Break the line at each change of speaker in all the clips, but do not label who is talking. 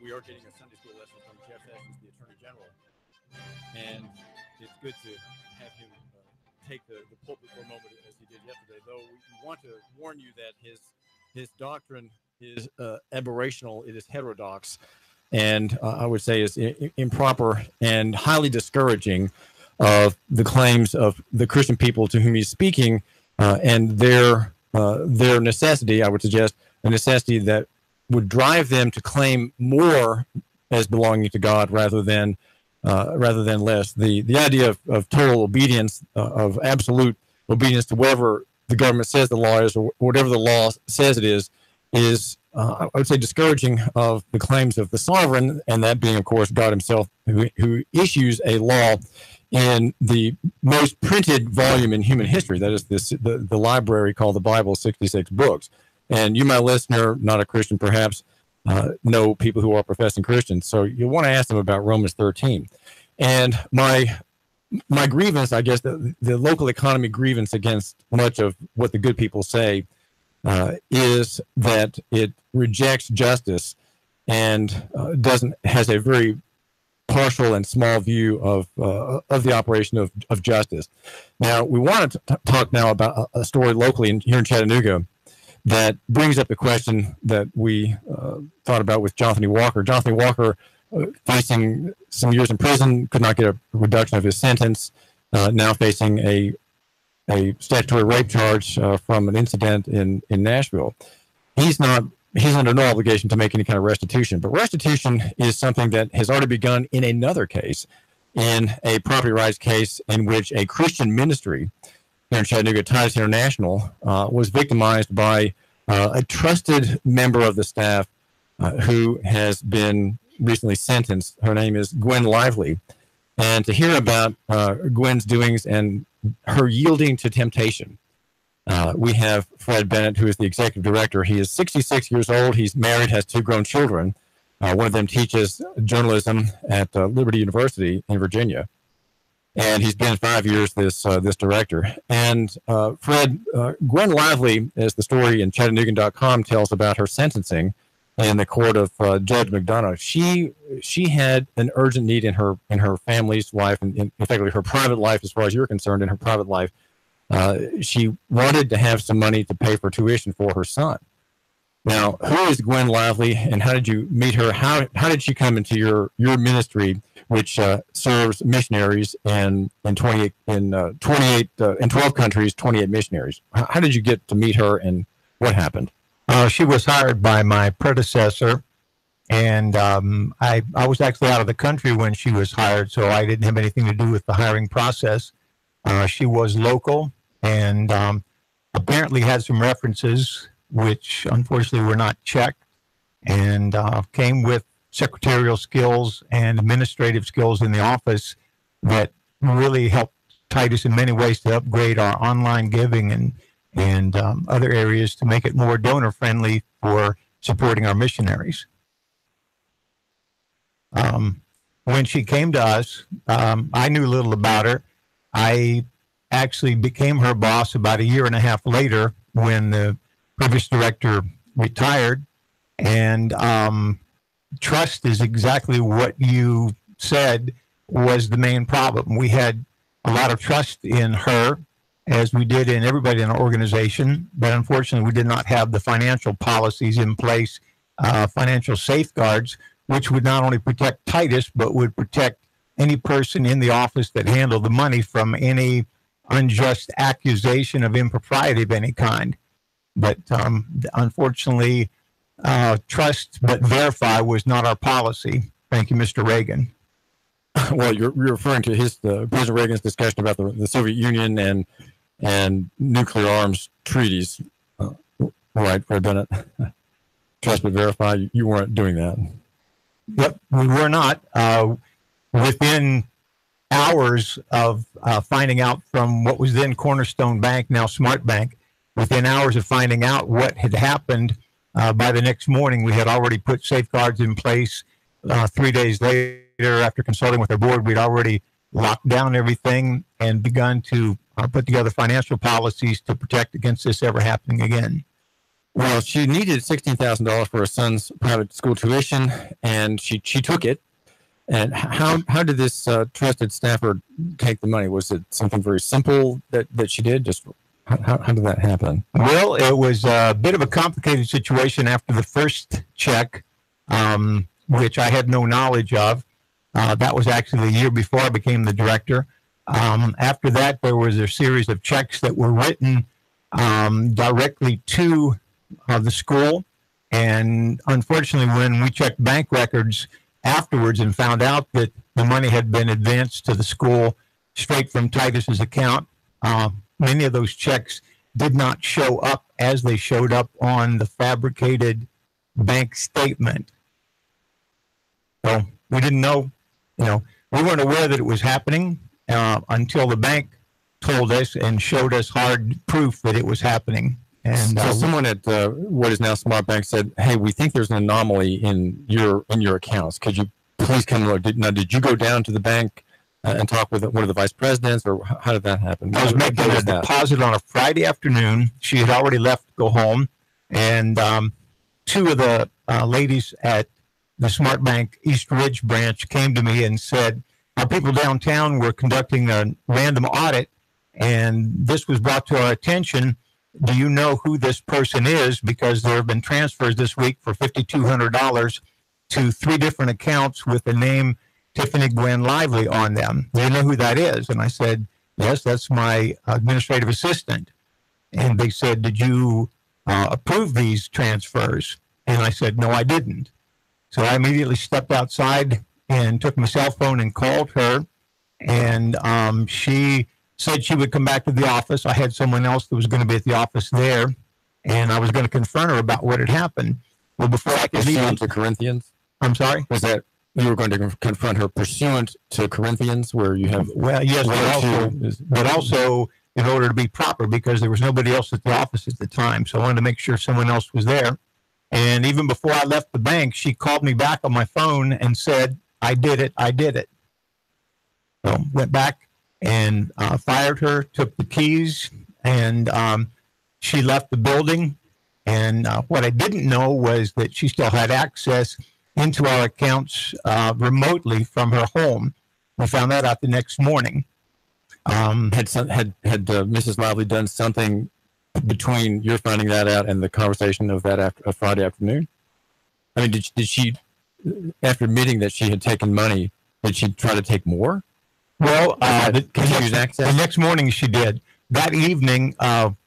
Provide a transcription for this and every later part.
we are getting a Sunday school lesson from Jeff Sessions, the Attorney General, and it's good to have him take the pulpit for a moment as he did yesterday. Though we want to warn you that his doctrine is aberrational, it is heterodox, and I would say is improper and highly discouraging of the claims of the Christian people to whom he's speaking, and their necessity. I would suggest a necessity that would drive them to claim more as belonging to God rather than less. The idea of total obedience, of absolute obedience to whatever the government says the law is or whatever the law says it is I would say discouraging of the claims of the sovereign, and that being, of course, God himself, who issues a law in the most printed volume in human history. That is the library called the Bible, 66 books. And you, my listener, not a Christian perhaps, know people who are professing Christians. So you'll want to ask them about Romans 13. And my grievance, I guess, the local economy grievance against much of what the good people say is that it rejects justice and has a very partial and small view of the operation of justice. Now, we want to talk now about a story locally here in Chattanooga that brings up the question that we thought about with Jonathan Walker. Jonathan Walker, facing some years in prison, could not get a reduction of his sentence, now facing a statutory rape charge from an incident in Nashville. He's under no obligation to make any kind of restitution, but restitution is something that has already begun in another case, in a property rights case in which a Christian ministry here in Chattanooga, Titus International, was victimized by a trusted member of the staff who has been recently sentenced. Her name is Gwen Lively. And to hear about Gwen's doings and her yielding to temptation, we have Fred Bennett, who is the executive director. He is 66 years old. He's married, has 2 grown children. One of them teaches journalism at Liberty University in Virginia. And he's been 5 years this director. And Fred, Gwen Lively, as the story in Chattanoogan.com tells about her sentencing in the court of Judge McDonough, she had an urgent need in her family's life, and effectively her private life, as far as you're concerned, in her private life. She wanted to have some money to pay for tuition for her son. Now, who is Gwen Lively, and how did you meet her? How did she come into your ministry, which serves missionaries in 12 countries, 28 missionaries? How did you get to meet her, and what happened?
She was hired by my predecessor, and I was actually out of the country when she was hired, so I didn't have anything to do with the hiring process. She was local and apparently had some references, which unfortunately were not checked, and came with secretarial skills and administrative skills in the office that really helped Titus in many ways to upgrade our online giving and other areas to make it more donor friendly for supporting our missionaries. When she came to us, I knew little about her. I actually became her boss about 1.5 years later when the previous director retired. And trust is exactly what you said was the main problem. We had a lot of trust in her, as we did in everybody in our organization, but unfortunately we did not have the financial policies in place, financial safeguards, which would not only protect Titus, but would protect any person in the office that handled the money from any unjust accusation of impropriety of any kind. But unfortunately, trust but verify was not our policy. Thank you, Mr. Reagan.
Well, you're referring to President Reagan's discussion about the Soviet Union and nuclear arms treaties, right, Fred Bennett? Trust but verify. You weren't doing that.
Yep, we were not. Within hours of finding out from what was then Cornerstone Bank, now Smart Bank, within hours of finding out what had happened, by the next morning, we had already put safeguards in place. 3 days later, after consulting with our board, we'd already locked down everything and begun to put together financial policies to protect against this ever happening again.
Well, she needed $16,000 for her son's private school tuition, and she took it. And how did this trusted staffer take the money? Was it something very simple that she did? Just how did that happen?
Well, it was a bit of a complicated situation after the first check, which I had no knowledge of. That was actually the year before I became the director. After that, there was a series of checks that were written directly to the school. And unfortunately, when we checked bank records afterwards and found out that the money had been advanced to the school straight from Titus's account, many of those checks did not show up as they showed up on the fabricated bank statement. So we didn't know, we weren't aware that it was happening until the bank told us and showed us hard proof that it was happening. And
so someone at what is now Smart Bank said, "Hey, we think there's an anomaly in your accounts. Could you please come look?" Did you go down to the bank and talk with one of the vice presidents, or how did that happen?
I was making a deposit on a Friday afternoon. She had already left to go home, and two of the ladies at the Smart Bank East Ridge branch came to me and said, "Our people downtown were conducting a random audit, and this was brought to our attention. Do you know who this person is? Because there have been transfers this week for $5,200 to 3 different accounts with the name Tiffany Gwen Lively on them. Do you know who that is?" And I said, "Yes, that's my administrative assistant." And they said, "Did you approve these transfers?" And I said, "No, I didn't." So I immediately stepped outside and took my cell phone and called her. And she said she would come back to the office. I had someone else that was going to be at the office there, and I was going to confront her about what had happened. Well, before I could
pursuant to Corinthians?
I'm sorry?
Was that you were going to confront her pursuant to Corinthians, where you have...
Well, yes, but also in order to be proper, because there was nobody else at the office at the time. So I wanted to make sure someone else was there. And even before I left the bank, she called me back on my phone and said, I did it. So went back and fired her, took the keys, and she left the building. And what I didn't know was that she still had access into our accounts remotely from her home. We found that out the next morning.
Had Mrs. Lively done something between your finding that out and the conversation of that Friday afternoon? I mean, did she, after admitting that she had taken money, did she try to take more?
Well, the next morning she did. That evening,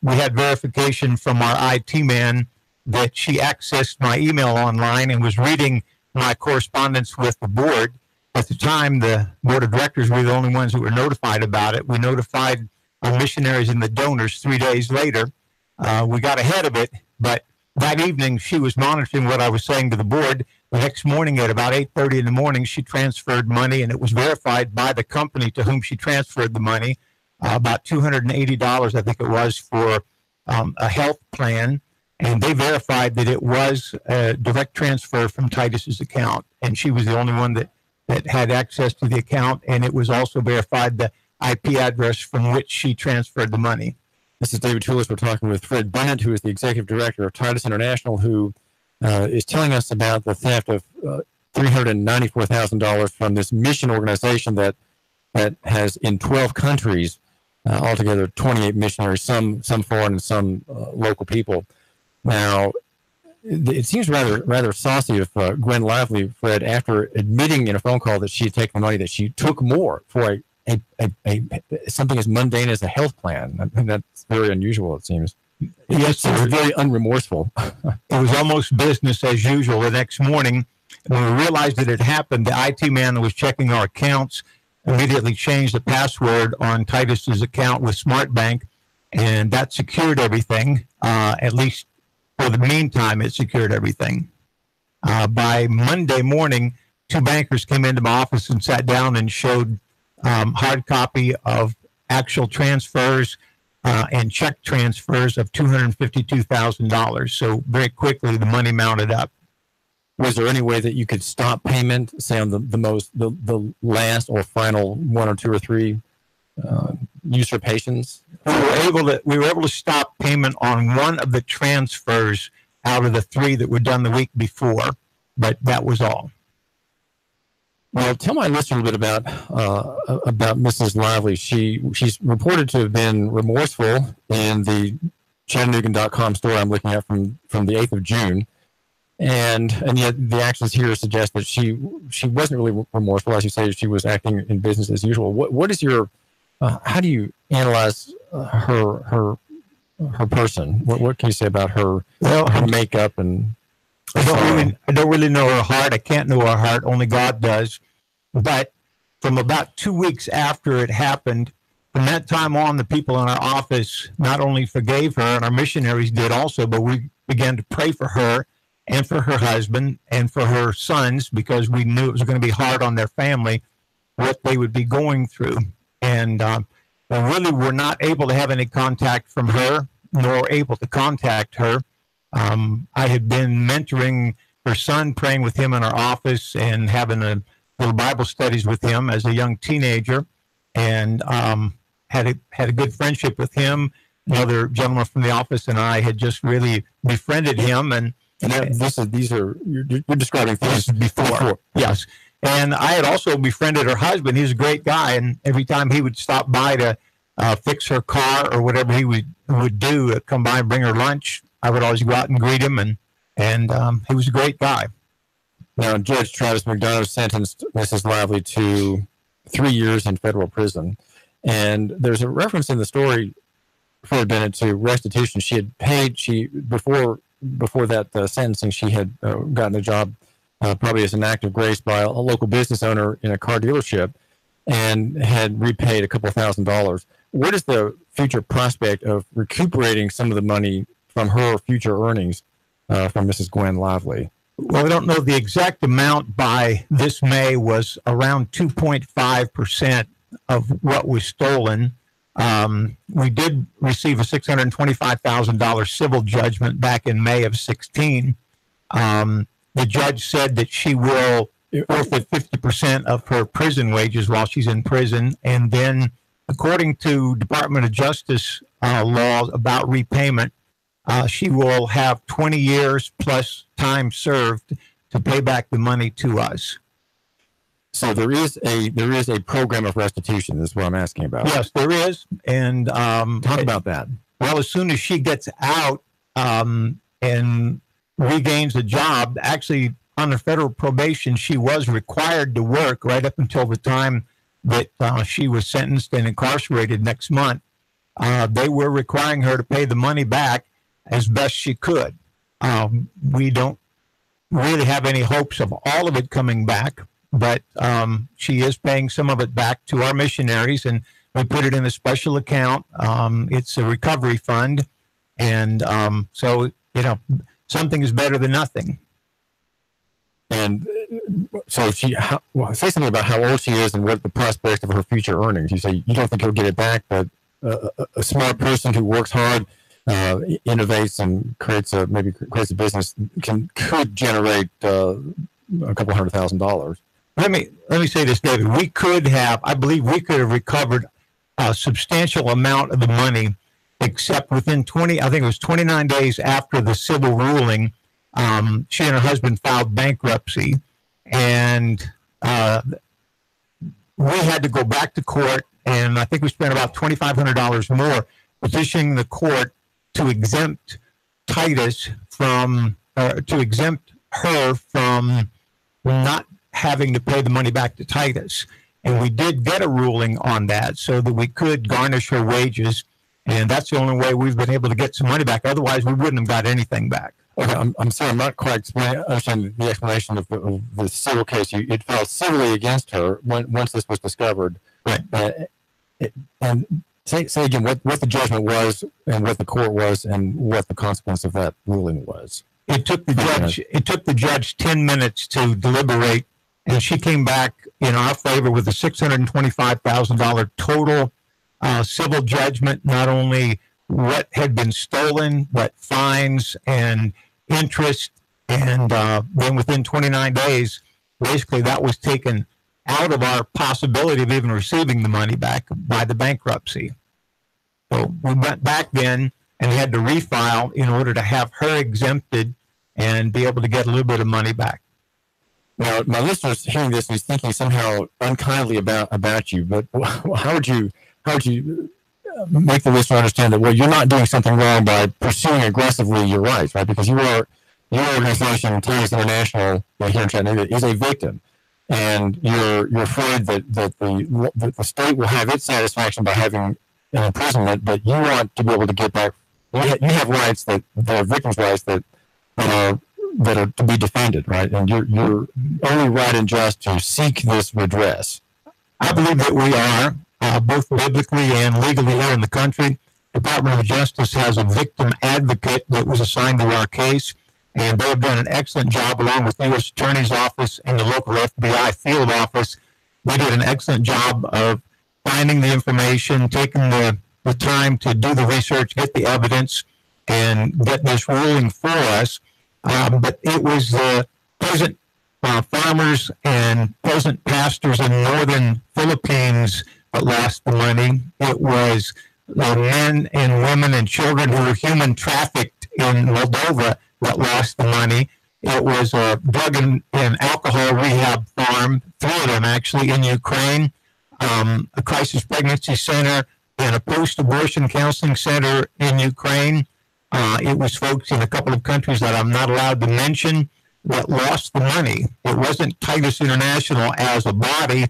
we had verification from our IT man that she accessed my email online and was reading my correspondence with the board. At the time, the board of directors were the only ones who were notified about it. We notified our missionaries and the donors 3 days later. We got ahead of it, but that evening she was monitoring what I was saying to the board. The next morning at about 8:30 in the morning, she transferred money, and it was verified by the company to whom she transferred the money, about $280, I think it was, for a health plan. And they verified that it was a direct transfer from Titus's account. And she was the only one that had access to the account. And it was also verified the IP address from which she transferred the money.
This is David Toulis. We're talking with Fred Bennett, who is the executive director of Titus International, who is telling us about the theft of $394,000 from this mission organization that has in 12 countries, altogether 28 missionaries, some foreign and some local people. Now, it seems rather saucy of Gwen Lively, Fred, after admitting in a phone call that she had taken money, that she took more for a something as mundane as a health plan. I mean, that's very unusual, it seems.
Yes,
it was very unremorseful.
It was almost business as usual. The next morning, when we realized that it happened, the IT man that was checking our accounts immediately changed the password on Titus's account with Smart Bank, and that secured everything. At least for the meantime, it secured everything. By Monday morning, 2 bankers came into my office and sat down and showed hard copy of actual transfers and check transfers of $252,000. So very quickly, the money mounted up.
Was there any way that you could stop payment, say on the last or final 1 or 2 or 3 usurpations?
We were able to stop payment on one of the transfers out of the 3 that were done the week before, but that was all.
Well, tell my listener a little bit about Mrs. Lively. She's reported to have been remorseful in the Chattanooga.com story I'm looking at from the 8th of June. And yet the actions here suggest that she wasn't really remorseful. As you say, she was acting in business as usual. What is your how do you analyze her person? What can you say about her makeup and?
I don't really know her heart. I can't know her heart. Only God does. But from about 2 weeks after it happened, from that time on, the people in our office not only forgave her, and our missionaries did also, but we began to pray for her and for her husband and for her sons, because we knew it was going to be hard on their family, what they would be going through. And we really were not able to have any contact from her, nor able to contact her. I had been mentoring her son, praying with him in our office and having a little Bible studies with him as a young teenager, and had a good friendship with him. Another gentleman from the office and I had just really befriended him, and you're describing things before. Yes. And I had also befriended her husband. He's a great guy, and every time he would stop by to fix her car or whatever he would do, come by and bring her lunch, I would always go out and greet him, and he was a great guy.
Now, Judge Travis McDonough sentenced Mrs. Lively to 3 years in federal prison, and there's a reference in the story for Bennett to restitution. She had paid. Before that sentencing, she had gotten a job, probably as an act of grace, by a local business owner in a car dealership, and had repaid a couple $1,000s. What is the future prospect of recuperating some of the money from her future earnings from Mrs. Gwen Lively?
Well, I don't know the exact amount. By this May was around 2.5% of what was stolen. We did receive a $625,000 civil judgment back in May of 16. The judge said that she will forfeit 50% of her prison wages while she's in prison. And then, according to Department of Justice laws about repayment, she will have 20 years plus time served to pay back the money to us.
So there is a program of restitution, is what I'm asking about.
Yes, there is. And
talk about that.
Well, as soon as she gets out and regains a job, actually on her federal probation, she was required to work right up until the time that she was sentenced and incarcerated next month. They were requiring her to pay the money back as best she could. We don't really have any hopes of all of it coming back, but she is paying some of it back to our missionaries, and we put it in a special account. It's a recovery fund, and so, something is better than nothing.
And so say something about how old she is and what the prospect of her future earnings. You say you don't think he'll get it back, but a smart person who works hard, innovates, and creates a business could generate a couple $100,000.
Let me say this, David. I believe we could have recovered a substantial amount of the money, except within 29 days after the civil ruling, she and her husband filed bankruptcy, and we had to go back to court, and I think we spent about $2,500 more petitioning the court to exempt Titus to exempt her from not having to pay the money back to Titus. And we did get a ruling on that so that we could garnish her wages. And that's the only way we've been able to get some money back. Otherwise, we wouldn't have got anything back.
Okay, I'm sorry, I'm not quite understanding the explanation of the civil case. It filed civilly against her once this was discovered.
Right.
And say again what the judgment was and what the court was and what the consequence of that ruling was.
It took the judge 10 minutes to deliberate, and she came back in our favor with a $625,000 total civil judgment, not only what had been stolen, but fines and interest. And then within 29 days, basically that was taken out of our possibility of even receiving the money back by the bankruptcy. So we went back then and had to refile in order to have her exempted and be able to get a little bit of money back.
Now, my listeners hearing this is thinking somehow unkindly about you, but how would you make the listener understand that, well, you're not doing something wrong by pursuing aggressively your rights, right? Because your organization, Titus International, here in Chattanooga, is a victim, and you're afraid that the state will have its satisfaction by having an imprisonment, but you want to be able to get back. You have rights that are victims' rights that are to be defended, right? And you're only right and just to seek this redress.
I believe that we are, both biblically and legally here in the country. The Department of Justice has a victim advocate that was assigned to our case, and they've done an excellent job along with the U.S. Attorney's Office and the local FBI field office. They did an excellent job of finding the information, taking the time to do the research, get the evidence, and get this ruling for us. But it was the peasant farmers and peasant pastors in northern Philippines that lost the money. It was the men and women and children who were human trafficked in Moldova that lost the money. It was a drug and alcohol rehab farm, 3 of them actually, in Ukraine, a crisis pregnancy center, and a post-abortion counseling center in Ukraine. It was folks in a couple of countries that I'm not allowed to mention that lost the money. It wasn't Titus International as a body,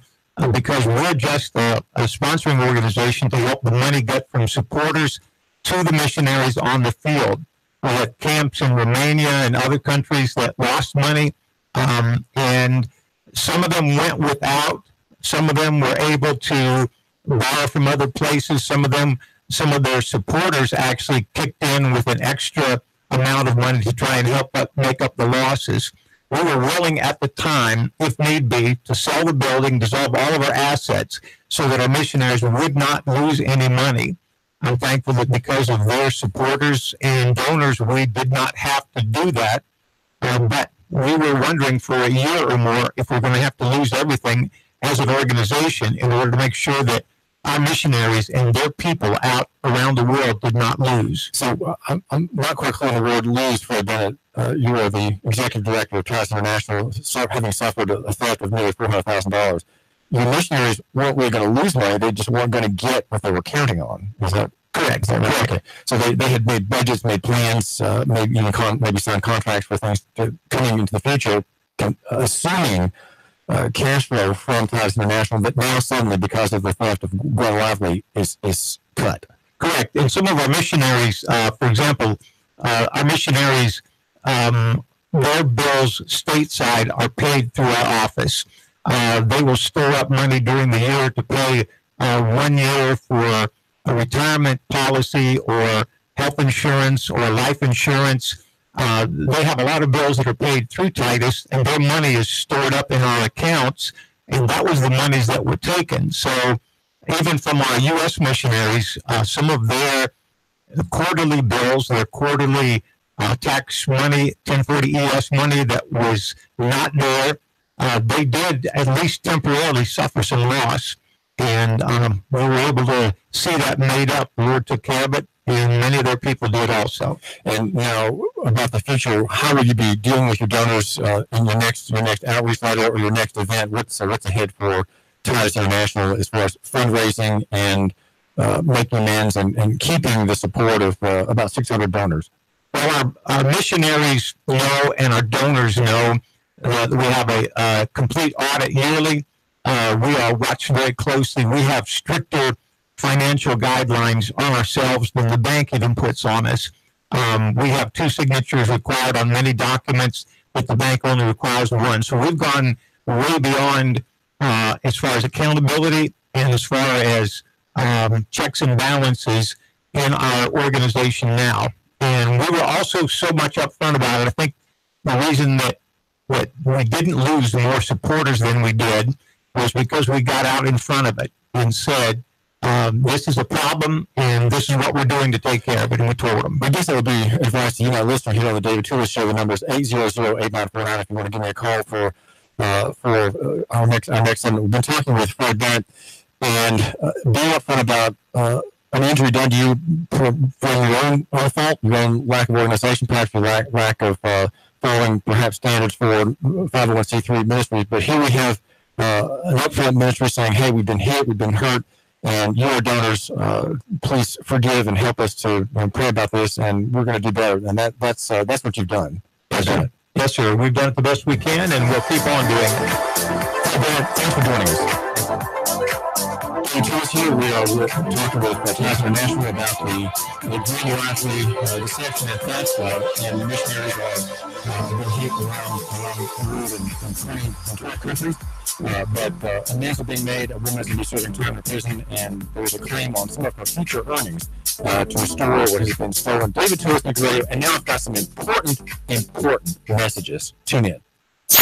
because we're just a sponsoring organization to help the money get from supporters to the missionaries on the field. We had camps in Romania and other countries that lost money, and some of them went without. Some of them were able to borrow from other places. Some of their supporters actually kicked in with an extra amount of money to try and help make up the losses. We were willing at the time, if need be, to sell the building, dissolve all of our assets so that our missionaries would not lose any money. I'm thankful that because of their supporters and donors, we did not have to do that. But we were wondering for a year or more if we're going to have to lose everything as an organization in order to make sure that our missionaries and their people out around the world did not lose.
So I'm not quite clear on the word lose, Fred Bennett. You are the executive director of Titus International, having suffered a theft of nearly $400,000. Your missionaries weren't really going to lose money. They just weren't going to get what they were counting on. Is that correct? Is that right? Okay. So they had made budgets, made plans, maybe signed contracts for things coming into the future, assuming cash flow from Titus International, but now suddenly, because of the theft of Gwen Lively, is cut.
Correct. And some of our missionaries, for example, our missionaries, their bills stateside are paid through our office. They will store up money during the year to pay 1 year for a retirement policy or health insurance or life insurance. They have a lot of bills that are paid through Titus, and their money is stored up in our accounts, and that was the monies that were taken. So even from our U.S. missionaries, some of their quarterly bills, their quarterly tax money, 1040 ES money that was not there, they did at least temporarily suffer some loss. And we were able to see that made up. The Lord took care of it, and many of their people did also.
And now, about the future, how will you be dealing with your donors in your next outreach letter or your next event? What's ahead for Titus International as far as fundraising and making amends and keeping the support of about 600 donors?
Well, our missionaries know and our donors know that we have a complete audit yearly. We are watched very closely. We have stricter financial guidelines on ourselves than the bank even puts on us. We have 2 signatures required on many documents, but the bank only requires 1. So we've gone way beyond as far as accountability and as far as checks and balances in our organization now. And we were also so much upfront about it. I think the reason that we didn't lose more supporters than we did was because we got out in front of it and said, this is a problem, and this is what we're doing to take care of it, and we told them.
I guess that would be advice to you, my listener, here on the David Toulis Show. The number is 800-8949 if you want to give me a call for for our next segment. We've been talking with Fred Bennett, and being upfront about an injury done to you from your own fault, your own lack of organization, perhaps your lack of following perhaps standards for 501c3 ministries. But here we have an upfront ministry saying, hey, we've been hit, we've been hurt, and you, our donors, please forgive and help us to pray about this, and we're going to do better. And that's what you've done.
Yes, sir. We've done it the best we can, and we'll keep on doing it.
Thanks for joining us. Here we are talking with Titus International about the junior athlete deception at FAFSA, and the missionaries have been hit around the world in 20 countries. But amends are being made. A woman is going to be serving time in prison, and there's a claim on some of her future earnings to restore what has been stolen. David Tour is radio, and now I've got some important messages. Tune in.
3, 2,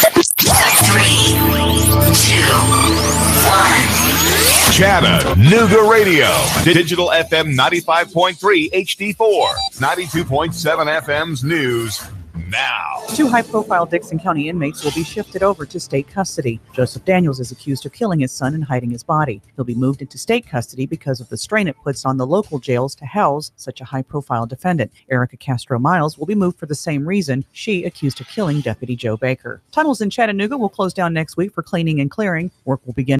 1.
Chattanooga Radio, digital FM 95.3 HD4, 92.7 FM's news now.
2 high-profile Dixon County inmates will be shifted over to state custody. Joseph Daniels is accused of killing his son and hiding his body. He'll be moved into state custody because of the strain it puts on the local jails to house such a high-profile defendant. Erica Castro Miles will be moved for the same reason. She accused of killing Deputy Joe Baker. Tunnels in Chattanooga will close down next week for cleaning and clearing. Work will begin